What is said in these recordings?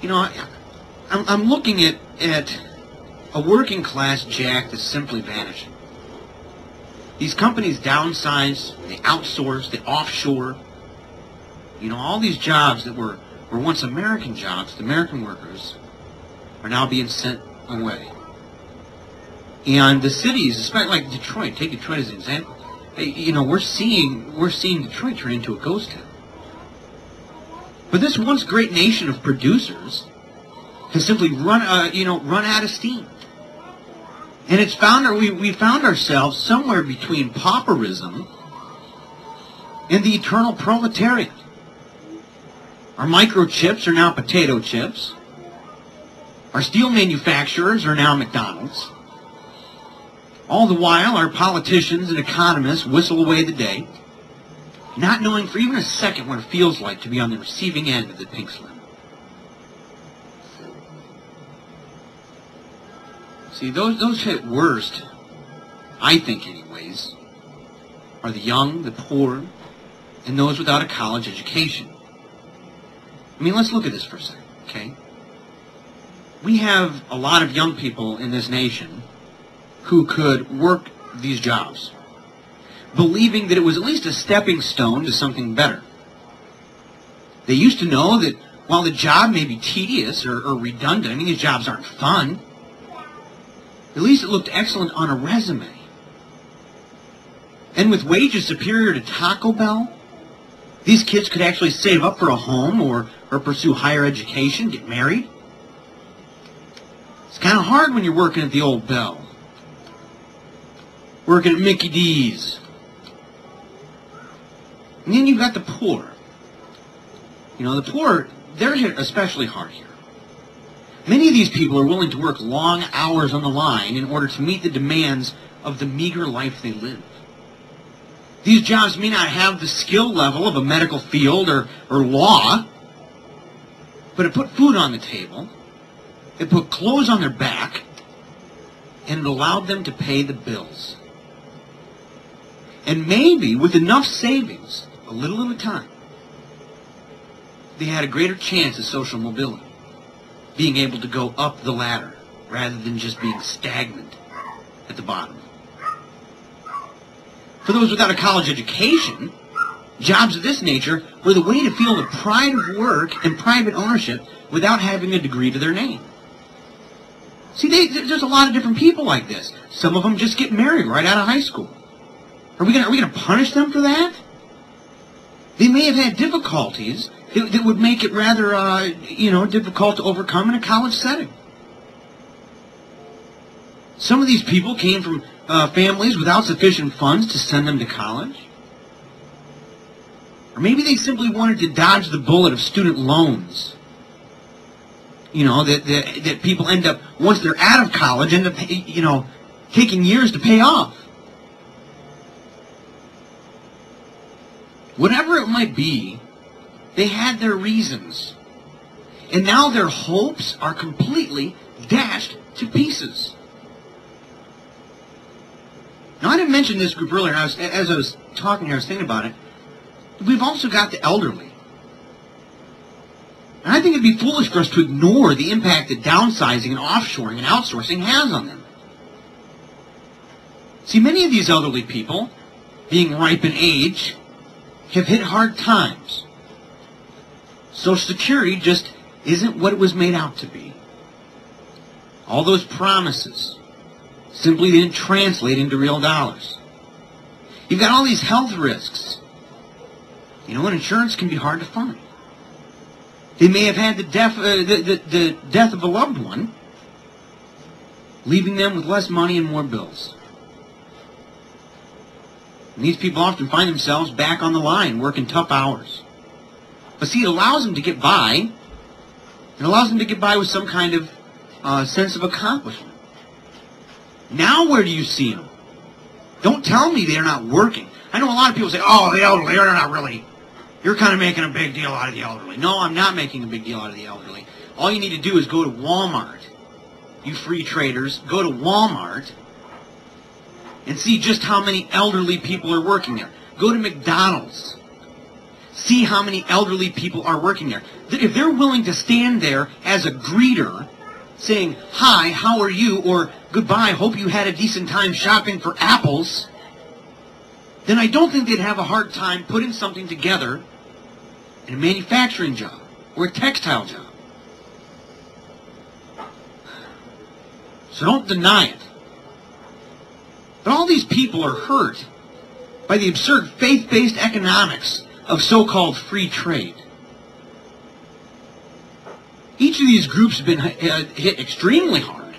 You know, I'm looking at a working class jack that's simply vanishing. These companies downsize, they outsource, they offshore. You know, all these jobs that were once American jobs, the American workers, are now being sent away. And the cities, especially like Detroit, take Detroit as an example. You know, we're seeing Detroit turn into a ghost town. But this once great nation of producers has simply run out of steam. And we found ourselves somewhere between pauperism and the eternal proletariat. Our microchips are now potato chips. Our steel manufacturers are now McDonald's. All the while, our politicians and economists whistle away the day, not knowing for even a second what it feels like to be on the receiving end of the pink slip. See, those hit worst, I think anyways, are the young, the poor, and those without a college education. I mean, let's look at this for a second, okay? We have a lot of young people in this nation who could work these jobs, believing that it was at least a stepping stone to something better. They used to know that while the job may be tedious or redundant, I mean, these jobs aren't fun, at least it looked excellent on a resume. And with wages superior to Taco Bell, these kids could actually save up for a home or pursue higher education, get married. It's kind of hard when you're working at the old Bell, working at Mickey D's. And then you've got the poor. You know, the poor, they're hit especially hard here. Many of these people are willing to work long hours on the line in order to meet the demands of the meager life they live. These jobs may not have the skill level of a medical field or law, but it put food on the table, it put clothes on their back, and it allowed them to pay the bills. And maybe with enough savings, a little at a time, they had a greater chance of social mobility, being able to go up the ladder rather than just being stagnant at the bottom. For those without a college education, jobs of this nature were the way to feel the pride of work and private ownership without having a degree to their name. See, there's a lot of different people like this. Some of them just get married right out of high school. Are we gonna punish them for that? They may have had difficulties that would make it rather, difficult to overcome in a college setting. Some of these people came from families without sufficient funds to send them to college. Or maybe they simply wanted to dodge the bullet of student loans. You know, that people end up, once they're out of college, end up, taking years to pay off. Whatever it might be, they had their reasons. And now their hopes are completely dashed to pieces. Now, I didn't mention this group earlier. As I was talking here, I was thinking about it. We've also got the elderly. And I think it'd be foolish for us to ignore the impact that downsizing and offshoring and outsourcing has on them. See, many of these elderly people, being ripe in age, have hit hard times. Social Security just isn't what it was made out to be. All those promises simply didn't translate into real dollars. You've got all these health risks. You know, and insurance can be hard to find. They may have had the death of a loved one, leaving them with less money and more bills. And these people often find themselves back on the line, working tough hours. But see, it allows them to get by. It allows them to get by with some kind of sense of accomplishment. Now where do you see them? Don't tell me they're not working. I know a lot of people say, oh, the elderly, they're not really. You're kind of making a big deal out of the elderly. No, I'm not making a big deal out of the elderly. All you need to do is go to Walmart. You free traders, go to Walmart and see just how many elderly people are working there. Go to McDonald's. See how many elderly people are working there. If they're willing to stand there as a greeter, saying, "Hi, how are you?" or "Goodbye, hope you had a decent time shopping for apples," then I don't think they'd have a hard time putting something together in a manufacturing job or a textile job. So don't deny it. But all these people are hurt by the absurd faith-based economics of so-called free trade. Each of these groups have been hit extremely hard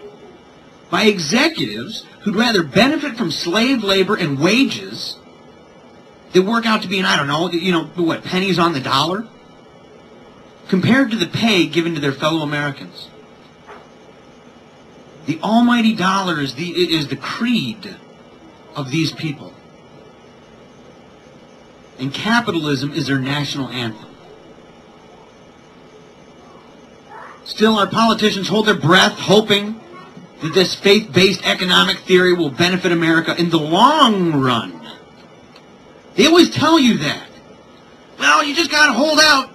by executives who'd rather benefit from slave labor and wages that work out to be, I don't know, what, pennies on the dollar, compared to the pay given to their fellow Americans. The almighty dollar is the creed of these people. And capitalism is their national anthem. Still, our politicians hold their breath, hoping that this faith-based economic theory will benefit America in the long run. They always tell you that. Well, you just got to hold out.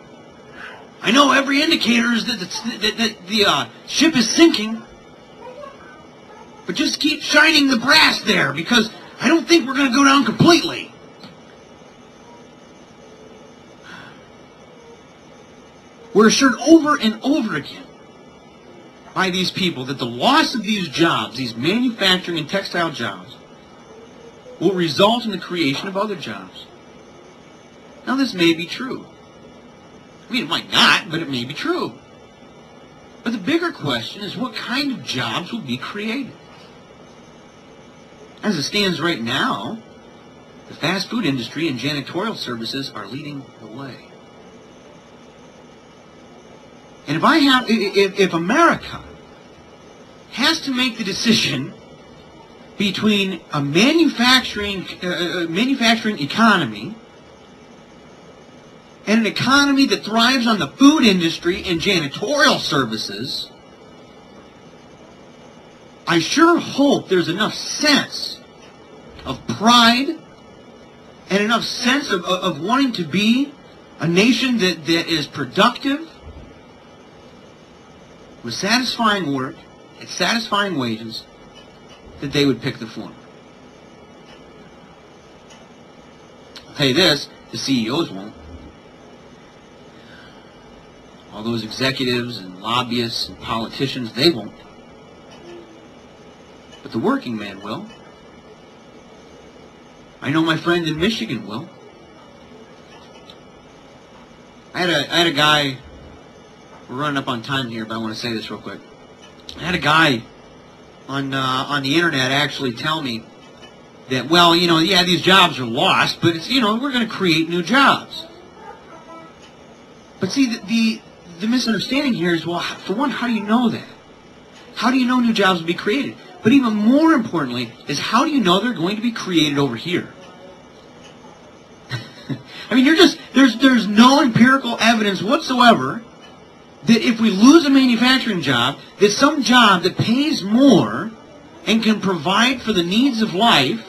I know every indicator is that the ship is sinking. But just keep shining the brass there, because I don't think we're going to go down completely. We're assured over and over again by these people that the loss of these jobs, these manufacturing and textile jobs, will result in the creation of other jobs. Now, this may be true. I mean, it might not, but it may be true. But the bigger question is, what kind of jobs will be created? As it stands right now, the fast food industry and janitorial services are leading the way. And if America has to make the decision between a manufacturing economy and an economy that thrives on the food industry and janitorial services, I sure hope there's enough sense of pride and enough sense of wanting to be a nation that is productive, with satisfying work, at satisfying wages, that they would pick the former. I'll tell you this, the CEOs won't. All those executives and lobbyists and politicians, they won't. But the working man will. I know my friend in Michigan will. I had a guy, we're running up on time here, but I want to say this real quick. I had a guy on the internet actually tell me that, well, yeah, these jobs are lost, but it's, we're going to create new jobs. But see, the misunderstanding here is, well, for one, how do you know that? How do you know new jobs will be created? But even more importantly is, how do you know they're going to be created over here? I mean, there's no empirical evidence whatsoever that if we lose a manufacturing job, that some job that pays more and can provide for the needs of life,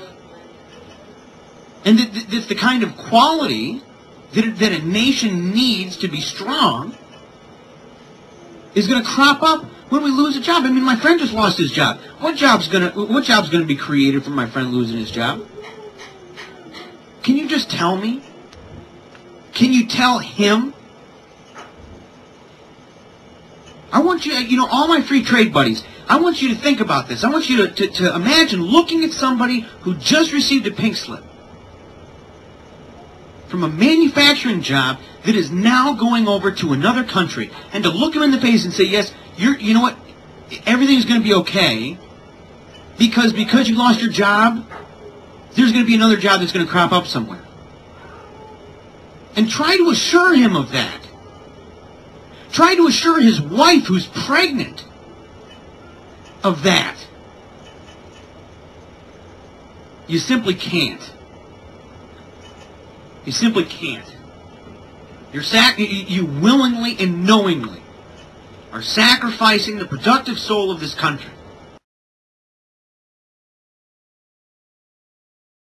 and that's the kind of quality that a nation needs to be strong, is going to crop up when we lose a job. I mean, my friend just lost his job. What job's going to be created from my friend losing his job? Can you just tell me? Can you tell him? I want you, all my free trade buddies, I want you to think about this. I want you to imagine looking at somebody who just received a pink slip from a manufacturing job that is now going over to another country, and to look him in the face and say, yes, you know what, everything's going to be okay, because you lost your job, there's going to be another job that's going to crop up somewhere. And try to assure him of that. Try to assure his wife, who's pregnant, of that. You simply can't. You simply can't. You willingly and knowingly are sacrificing the productive soul of this country